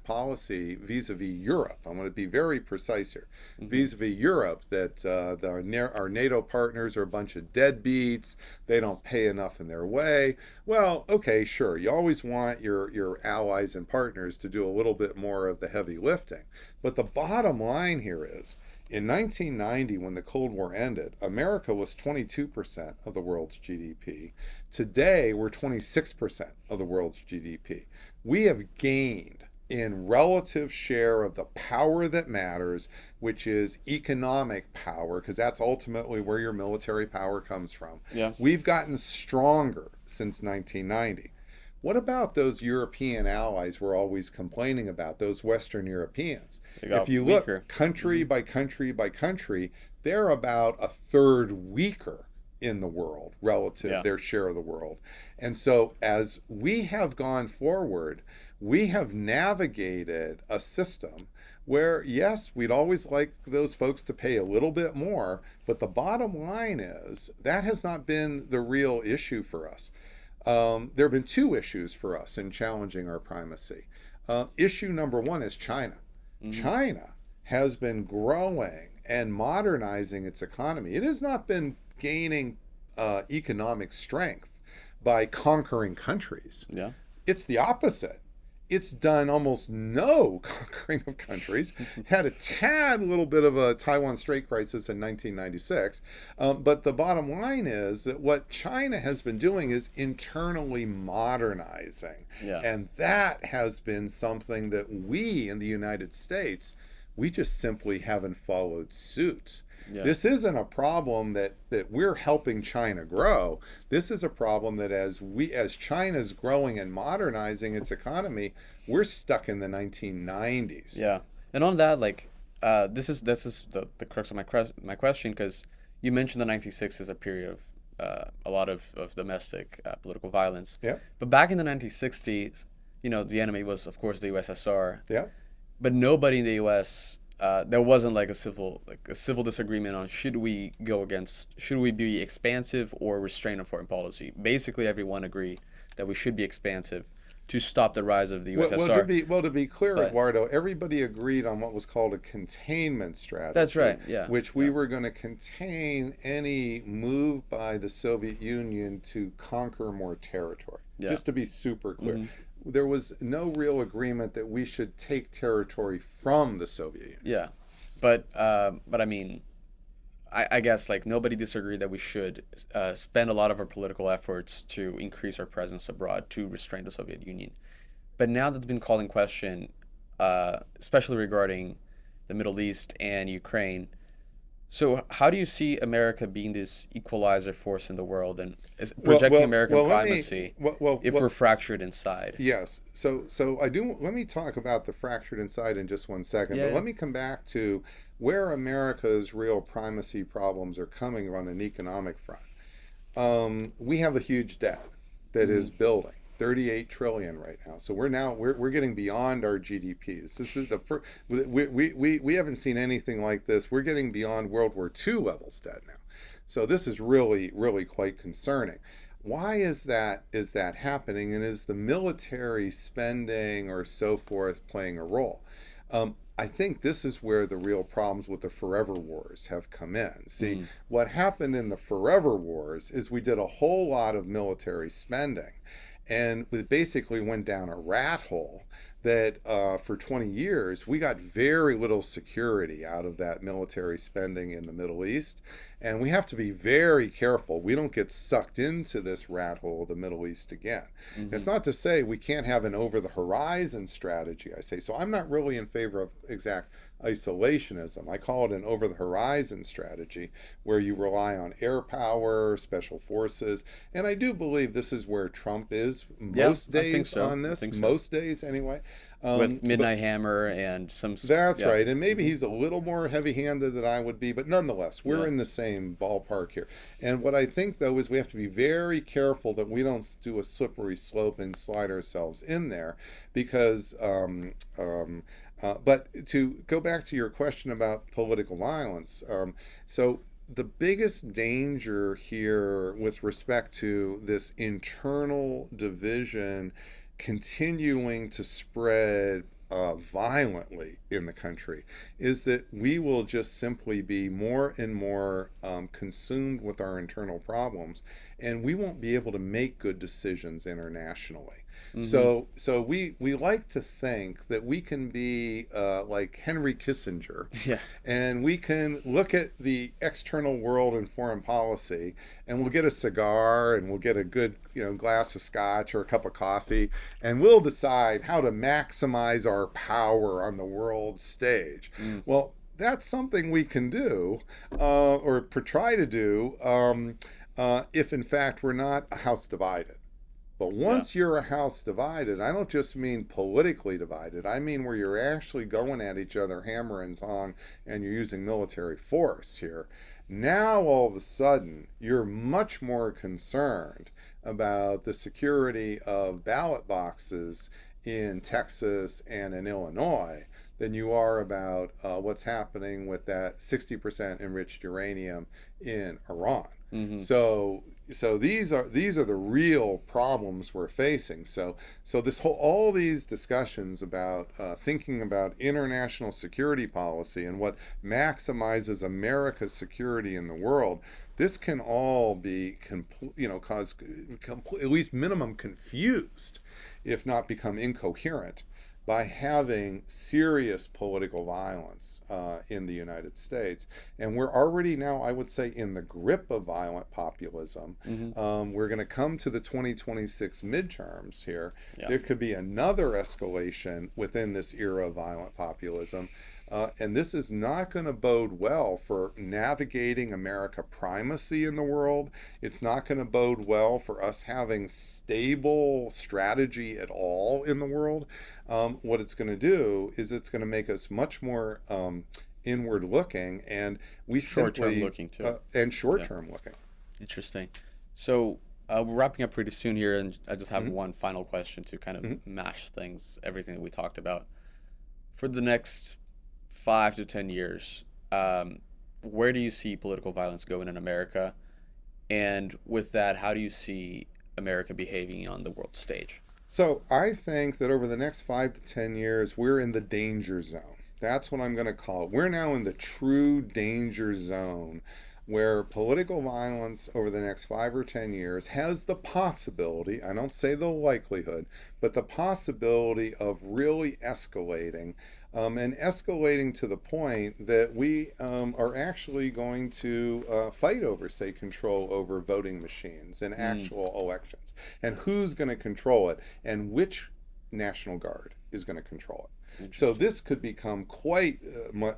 policy vis-a-vis Europe, I'm going to be very precise here, vis-a-vis Europe, that our NATO partners are a bunch of deadbeats, they don't pay enough in their way. Well, okay, sure, you always want your allies and partners to do a little bit more of the heavy lifting. But the bottom line here is, in 1990, when the Cold War ended, America was 22% of the world's GDP. Today, we're 26% of the world's GDP. We have gained in relative share of the power that matters, which is economic power, because that's ultimately where your military power comes from. Yeah. We've gotten stronger since 1990. What about those European allies we're always complaining about, those Western Europeans? If you look country by country by country, they're about a third weaker in the world relative to their share of the world. And so as we have gone forward, we have navigated a system where, yes, we'd always like those folks to pay a little bit more, but the bottom line is that has not been the real issue for us. There have been two issues for us in challenging our primacy. Issue number one is China. China has been growing and modernizing its economy. It has not been gaining economic strength by conquering countries. Yeah. It's the opposite. It's done almost no conquering of countries. Had a tad little bit of a Taiwan Strait crisis in 1996. But the bottom line is that what China has been doing is internally modernizing. Yeah. And that has been something that we in the United States, we just simply haven't followed suit. Yeah. This isn't a problem that we're helping China grow. This is a problem that as China's growing and modernizing its economy, we're stuck in the 1990s. Yeah. And on that, like, this is the crux of my question, because you mentioned the 1960s as a period of a lot of domestic political violence. Yeah. But back in the 1960s, the enemy was, of course, the USSR. Yeah. But nobody in the U.S. There wasn't like a civil disagreement on should we be expansive or restrain on foreign policy. Basically, everyone agreed that we should be expansive to stop the rise of the USSR. Well, to be clear, Eduardo, everybody agreed on what was called a containment strategy. That's right. Yeah. Which we were going to contain any move by the Soviet Union to conquer more territory. Yeah. Just to be super clear. There was no real agreement that we should take territory from the Soviet Union. Yeah, but I mean, I guess like nobody disagreed that we should spend a lot of our political efforts to increase our presence abroad to restrain the Soviet Union. But now that's been called in question, especially regarding the Middle East and Ukraine. So how do you see America being this equalizer force in the world and projecting American primacy if we're fractured inside? Yes. So let me talk about the fractured inside in just 1 second. But let me come back to where America's real primacy problems are coming on an economic front. We have a huge debt that is building. 38 trillion right now. So we're getting beyond our GDPs. This is the first, we haven't seen anything like this. We're getting beyond World War II levels debt now. So this is really, really quite concerning. Why is that happening? And is the military spending or so forth playing a role? I think this is where the real problems with the forever wars have come in. See, what happened in the forever wars is we did a whole lot of military spending. And we basically went down a rat hole that for 20 years, we got very little security out of that military spending in the Middle East. And we have to be very careful we don't get sucked into this rat hole of the Middle East again. It's not to say we can't have an over-the-horizon strategy, I say. So I'm not really in favor of exact isolationism. I call it an over-the-horizon strategy where you rely on air power, special forces. And I do believe this is where Trump is most days on this. Most days anyway. With Midnight Hammer and some... That's right. And maybe he's a little more heavy-handed than I would be, but nonetheless, we're in the same ballpark here. And what I think, though, is we have to be very careful that we don't do a slippery slope and slide ourselves in there, because But to go back to your question about political violence, so the biggest danger here with respect to this internal division continuing to spread violently in the country is that we will just simply be more and more consumed with our internal problems, and we won't be able to make good decisions internationally. Mm-hmm. So we like to think that we can be like Henry Kissinger, Yeah. and we can look at the external world and foreign policy, and we'll get a cigar and we'll get a good glass of scotch or a cup of coffee, and we'll decide how to maximize our power on the world stage. Mm. Well, that's something we can do, or try to do, if in fact we're not a house divided. But Yeah. once you're a house divided, I don't just mean politically divided. I mean where you're actually going at each other hammer and tong, and you're using military force here. Now all of a sudden, you're much more concerned about the security of ballot boxes in Texas and in Illinois than you are about what's happening with that 60% enriched uranium in Iran. Mm-hmm. So these are the real problems we're facing. So this whole all these discussions about thinking about international security policy and what maximizes America's security in the world, this can all be cause at least minimum confused, if not become incoherent, by having serious political violence in the United States. And we're already now, I would say, in the grip of violent populism. Mm-hmm. We're going to come to the 2026 midterms here. Yeah. There could be another escalation within this era of violent populism. And this is not going to bode well for navigating America primacy in the world. It's not going to bode well for us having stable strategy at all in the world. What it's going to do is it's going to make us much more inward looking, and we Short-term simply looking too. and short-term looking. Interesting. So we're wrapping up pretty soon here, and I just have Mhm. one final question to kind of Mhm. mash things, everything that we talked about. For the next 5 to 10 years, where do you see political violence going in America? And with that, how do you see America behaving on the world stage? So I think that over the next 5 to 10 years, we're in the danger zone. That's what I'm going to call it. We're now in the true danger zone, where political violence over the next 5 or 10 years has the possibility, I don't say the likelihood, but the possibility of really escalating, and escalating to the point that we are actually going to fight over, say, control over voting machines in actual elections, and who's going to control it, and which National Guard is going to control it. So this could become quite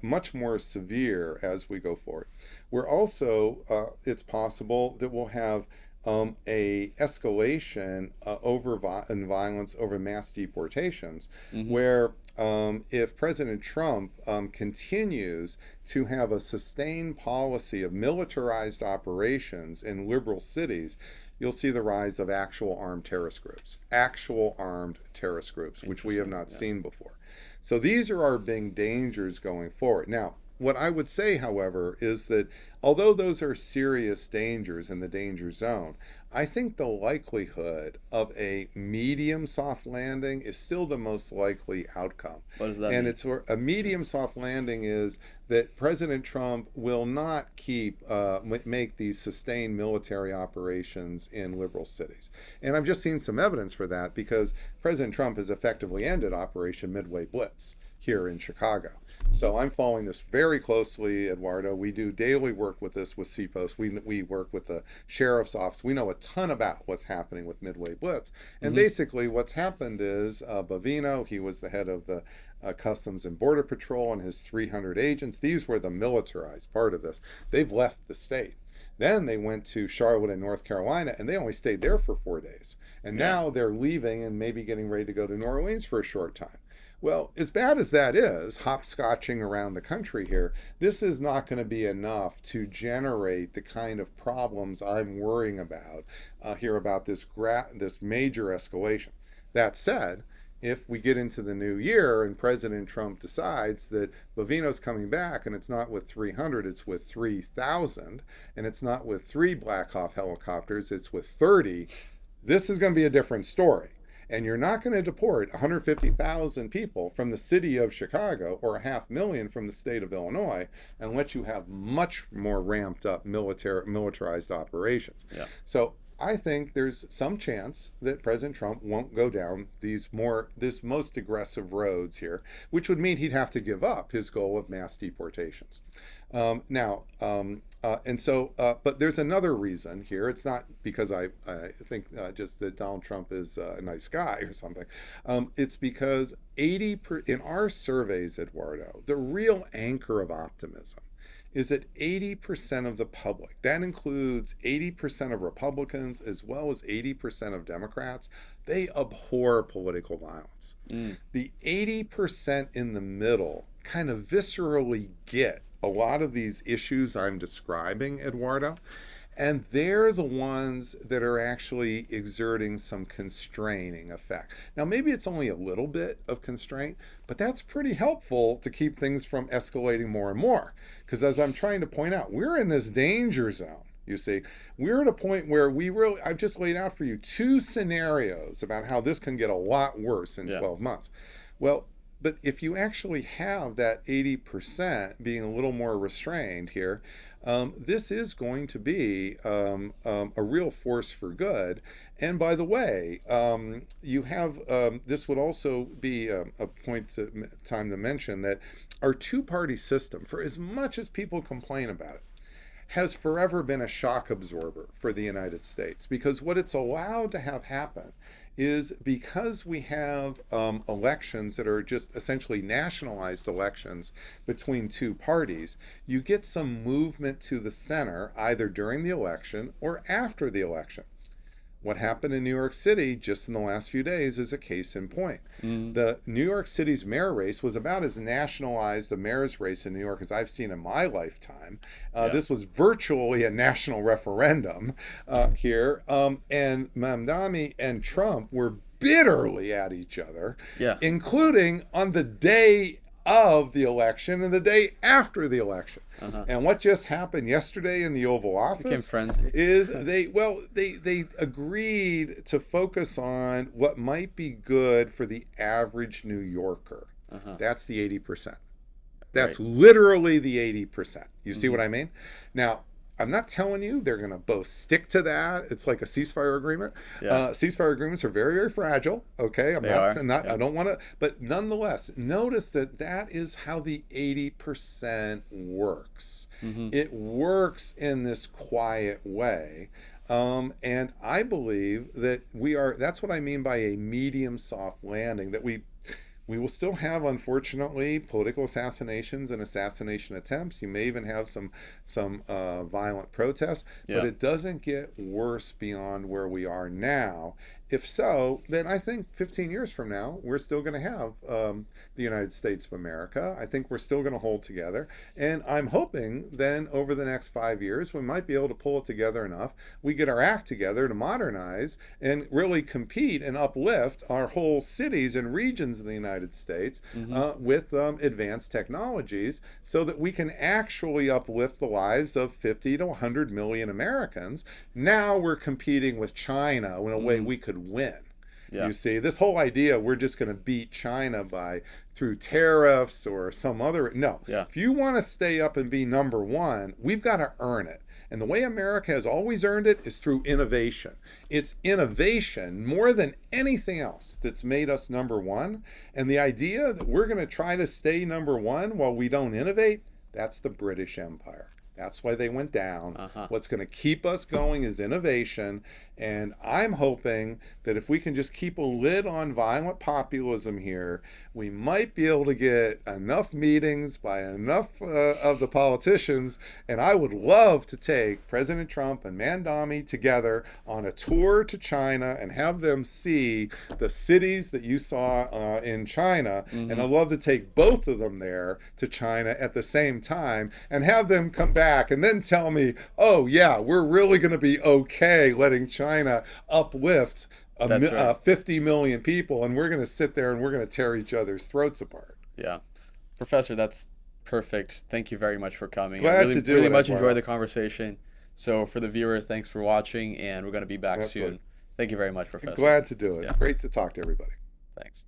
much more severe as we go forward. We're also, it's possible that we'll have a escalation in violence over mass deportations, Mm-hmm. where if President Trump continues to have a sustained policy of militarized operations in liberal cities, you'll see the rise of actual armed terrorist groups, which we have not seen before. So these are our big dangers going forward. Now, what I would say, however, is that although those are serious dangers in the danger zone, I think the likelihood of a medium soft landing is still the most likely outcome. What does that And mean? it's a medium soft landing is that President Trump will not make these sustained military operations in liberal cities. And I've just seen some evidence for that, because President Trump has effectively ended Operation Midway Blitz here in Chicago. So I'm following this very closely, Eduardo. We do daily work with this with CPOST. We work with the sheriff's office. We know a ton about what's happening with Midway Blitz. And basically what's happened is Bavino, he was the head of the Customs and Border Patrol, and his 300 agents. These were the militarized part of this. They've left the state. Then they went to Charlotte in North Carolina, and they only stayed there for 4 days. And now they're leaving and maybe getting ready to go to New Orleans for a short time. Well, as bad as that is, hopscotching around the country here, this is not going to be enough to generate the kind of problems I'm worrying about here about this major escalation. That said, If we get into the new year and President Trump decides that Bovino's coming back and it's not with 300, it's with 3,000, and it's not with 3 Black Hawk helicopters, it's with 30, this is going to be a different story. And you're not going to deport 150,000 people from the city of Chicago or 500,000 from the state of Illinois unless you have much more ramped up militarized operations. Yeah. So I think there's some chance that President Trump won't go down this most aggressive roads here, which would mean he'd have to give up his goal of mass deportations. But there's another reason here. It's not because I think just that Donald Trump is a nice guy or something. It's because in our surveys, Eduardo, the real anchor of optimism is that 80% of the public, that includes 80% of Republicans as well as 80% of Democrats, they abhor political violence. The 80% in the middle kind of viscerally get a lot of these issues I'm describing, Eduardo, and they're the ones that are actually exerting some constraining effect. Now, maybe it's only a little bit of constraint, but that's pretty helpful to keep things from escalating more and more. Because as I'm trying to point out, we're in this danger zone. You see, we're at a point where I've just laid out for you 2 scenarios about how this can get a lot worse in 12 months. Well, but if you actually have that 80% being a little more restrained here, this is going to be a real force for good. And by the way, you have this would also be a time to mention that our 2-party system, for as much as people complain about it, has forever been a shock absorber for the United States, because what it's allowed to have happen is, because we have elections that are just essentially nationalized elections between 2 parties, you get some movement to the center either during the election or after the election. What happened in New York City just in the last few days is a case in point. The New York City's mayor race was about as nationalized a mayor's race in New York as I've seen in my lifetime. This was virtually a national referendum here. And Mamdani and Trump were bitterly at each other, including on the day of the election and the day after the election. And what just happened yesterday in the Oval Office is they agreed to focus on what might be good for the average New Yorker. That's the 80%. That's literally the 80%. You see what I mean? Now, I'm not telling you they're going to both stick to that. It's like a ceasefire agreement. Ceasefire agreements are very, very fragile. Okay, I don't want to, but nonetheless, notice that is how the 80% works. It works in this quiet way. And I believe that that's what I mean by a medium soft landing, that we will still have, unfortunately, political assassinations and assassination attempts. You may even have some violent protests, but it doesn't get worse beyond where we are now. If so, then I think 15 years from now, we're still going to have the United States of America. I think we're still going to hold together. And I'm hoping then over the next 5 years, we might be able to pull it together enough. We get our act together to modernize and really compete and uplift our whole cities and regions in the United States with advanced technologies, so that we can actually uplift the lives of 50 to 100 million Americans. Now we're competing with China in a way we could win. You see, this whole idea we're just going to beat China through tariffs or some other, no. If you want to stay up and be number one, we've got to earn it. And the way America has always earned it is through innovation. It's innovation more than anything else that's made us number one. And the idea that we're going to try to stay number one while we don't innovate, that's the British Empire. That's why they went down. What's going to keep us going is innovation. And I'm hoping that if we can just keep a lid on violent populism here, we might be able to get enough meetings by enough of the politicians. And I would love to take President Trump and Mandami together on a tour to China and have them see the cities that you saw in China. And I'd love to take both of them there to China at the same time and have them come back and then tell me, oh yeah, we're really going to be okay letting China uplift That's right. 50 million people, and we're going to sit there and we're going to tear each other's throats apart. Yeah. Professor, that's perfect. Thank you very much for coming. I Glad really, to do really it, much Eduardo. enjoyed the conversation. So for the viewer, thanks for watching, and we're going to be back Absolutely. soon. Thank you very much, Professor. Glad to do it. Yeah, Great to talk to everybody. thanks.